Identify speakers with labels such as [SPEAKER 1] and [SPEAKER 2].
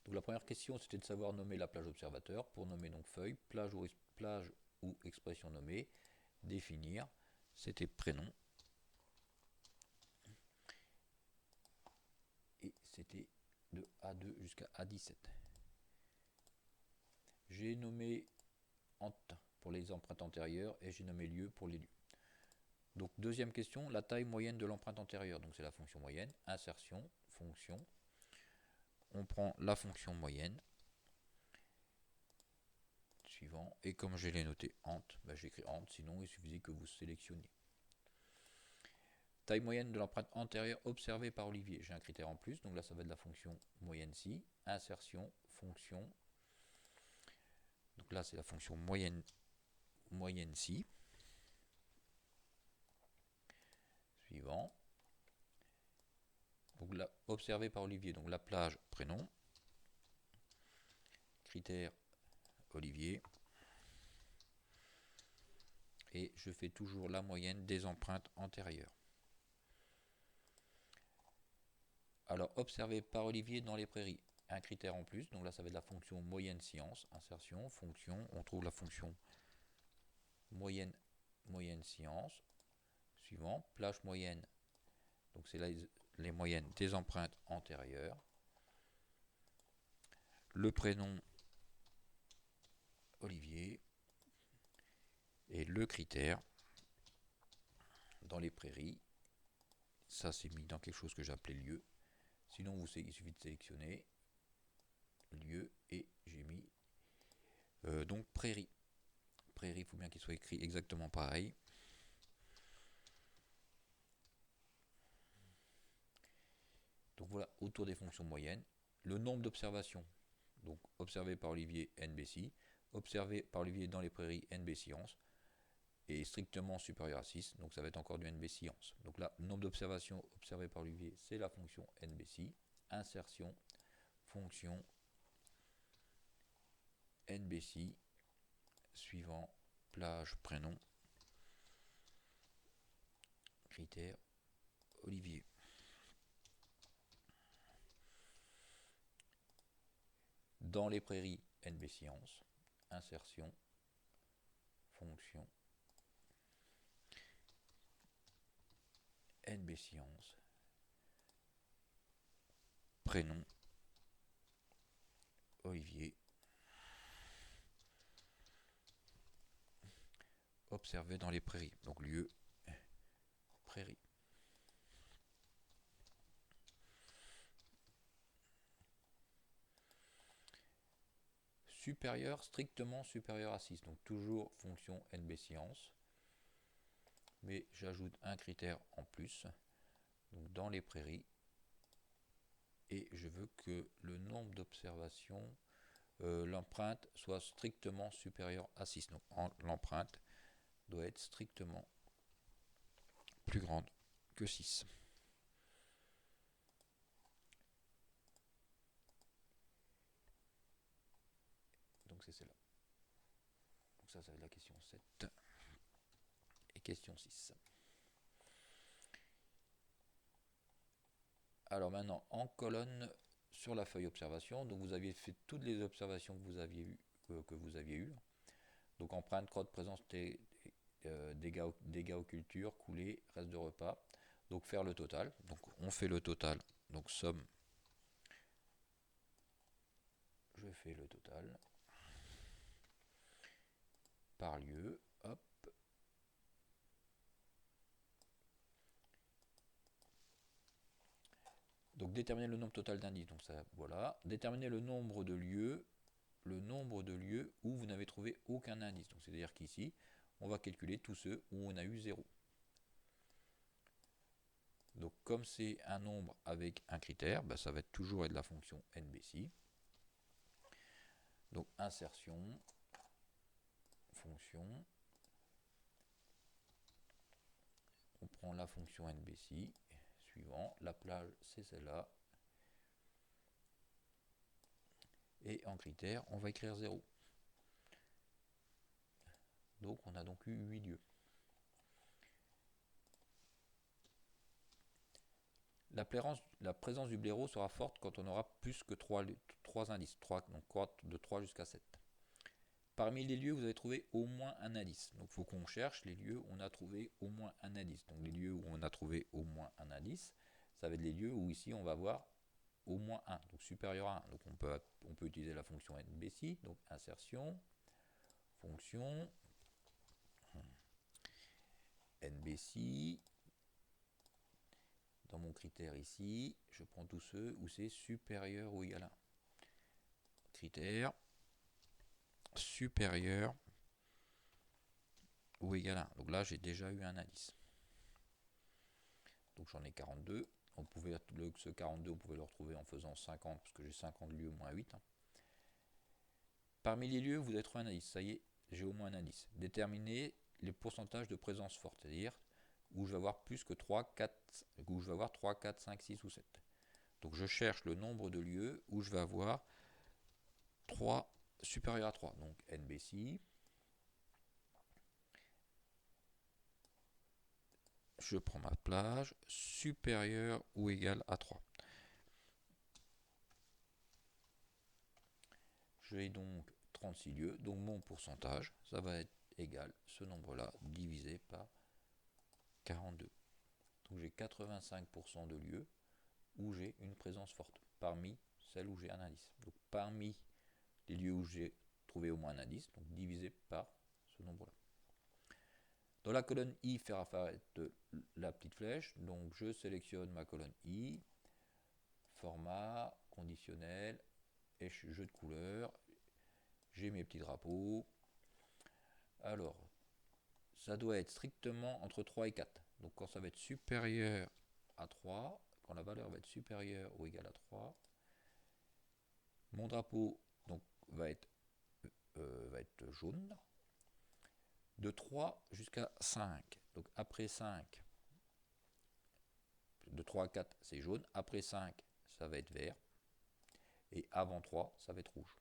[SPEAKER 1] Donc la première question, c'était de savoir nommer la plage observateur. Pour nommer donc feuille, plage ou expression nommée, définir, c'était prénom. Et c'était de A2 jusqu'à A17. J'ai nommé ent pour les empreintes antérieures et j'ai nommé lieu pour les lieux. Donc deuxième question, la taille moyenne de l'empreinte antérieure. Donc c'est la fonction moyenne, insertion, fonction. On prend la fonction moyenne. Suivant. Et comme je l'ai noté ent, j'écris ent, sinon il suffisait que vous sélectionniez. Taille moyenne de l'empreinte antérieure observée par Olivier. J'ai un critère en plus, donc là ça va être la fonction moyenne si, insertion, fonction. Donc là c'est la fonction moyenne si. Suivant. Donc là, observé par Olivier, donc la plage, prénom. Critère Olivier. Et je fais toujours la moyenne des empreintes antérieures. Alors, observé par Olivier dans les prairies, un critère en plus, donc là ça va être la fonction moyenne science, insertion, fonction, on trouve la fonction moyenne science. Suivant, plage moyenne, donc c'est là les moyennes des empreintes antérieures. Le prénom Olivier et le critère dans les prairies. Ça c'est mis dans quelque chose que j'appelais lieu. Sinon il suffit de sélectionner lieu et j'ai mis donc prairie. Prairie, il faut bien qu'il soit écrit exactement pareil. Donc voilà, autour des fonctions moyennes. Le nombre d'observations, donc observé par Olivier NBC, observé par Olivier dans les prairies NB Science, est strictement supérieur à 6, donc ça va être encore du NB Science. Donc là, le nombre d'observations observées par Olivier, c'est la fonction NBC, insertion, fonction NBC, suivant, plage, prénom, critère, Olivier. Dans les prairies, NB Science, insertion, fonction, NB Science, prénom, Olivier, observé dans les prairies, donc lieu, prairie. Supérieur, strictement supérieur à 6, donc toujours fonction NB Science, mais j'ajoute un critère en plus, donc dans les prairies, et je veux que le nombre d'observations, l'empreinte soit strictement supérieure à 6, donc l'empreinte doit être strictement plus grande que 6. Donc c'est celle-là. Donc ça va être la question 7 et question 6. Alors maintenant, en colonne sur la feuille observation, donc vous aviez fait toutes les observations que vous aviez eues. Donc empreinte, crotte, présence, dégâts aux cultures, coulées, reste de repas. Donc faire le total. Donc on fait le total. Donc somme. Je fais le total. Par lieu. Hop. Donc déterminer le nombre total d'indices. Donc ça, voilà. Déterminer le nombre de lieux. Le nombre de lieux où vous n'avez trouvé aucun indice. Donc c'est-à-dire qu'ici, on va calculer tous ceux où on a eu 0. Donc comme c'est un nombre avec un critère, ça va toujours être la fonction NBC. Donc insertion, fonction, on prend la fonction NBC, suivant, la plage c'est celle-là, et en critère on va écrire 0. Donc on a donc eu 8 lieux. La présence du blaireau sera forte quand on aura plus que 3 3 indices, donc de 3 jusqu'à 7. Parmi les lieux, vous avez trouvé au moins un indice. Donc il faut qu'on cherche les lieux où on a trouvé au moins un indice. Donc les lieux où on a trouvé au moins un indice, ça va être les lieux où ici on va avoir au moins 1, donc supérieur à 1. Donc on peut utiliser la fonction NBC, donc insertion, fonction, NBC. Dans mon critère ici, je prends tous ceux où c'est supérieur ou égal à 1. Critère supérieur ou égal à 1. Donc là, j'ai déjà eu un indice. Donc j'en ai 42. Ce 42, on pouvait le retrouver en faisant 50, parce que j'ai 50 lieux moins 8. Parmi les lieux, vous avez trouvé un indice. Ça y est, j'ai au moins un indice. Déterminer les pourcentages de présence forte, c'est-à-dire où je vais avoir plus que 3, 4, où je vais avoir 3, 4, 5, 6 ou 7. Donc je cherche le nombre de lieux où je vais avoir 3 supérieur à 3. Donc NBC. Je prends ma plage supérieure ou égale à 3. J'ai donc 36 lieux, donc mon pourcentage, ça va être égal, ce nombre-là, divisé par 42. Donc j'ai 85% de lieux où j'ai une présence forte, parmi celles où j'ai un indice. Donc parmi les lieux où j'ai trouvé au moins un indice, donc divisé par ce nombre-là. Dans la colonne I, faire apparaître la petite flèche, donc je sélectionne ma colonne I, format, conditionnel, et jeu de couleurs, j'ai mes petits drapeaux. Alors, ça doit être strictement entre 3 et 4. Donc quand ça va être supérieur à 3, quand la valeur va être supérieure ou égale à 3, mon drapeau donc, va être jaune. De 3 jusqu'à 5. Donc après 5, de 3 à 4, c'est jaune. Après 5, ça va être vert. Et avant 3, ça va être rouge.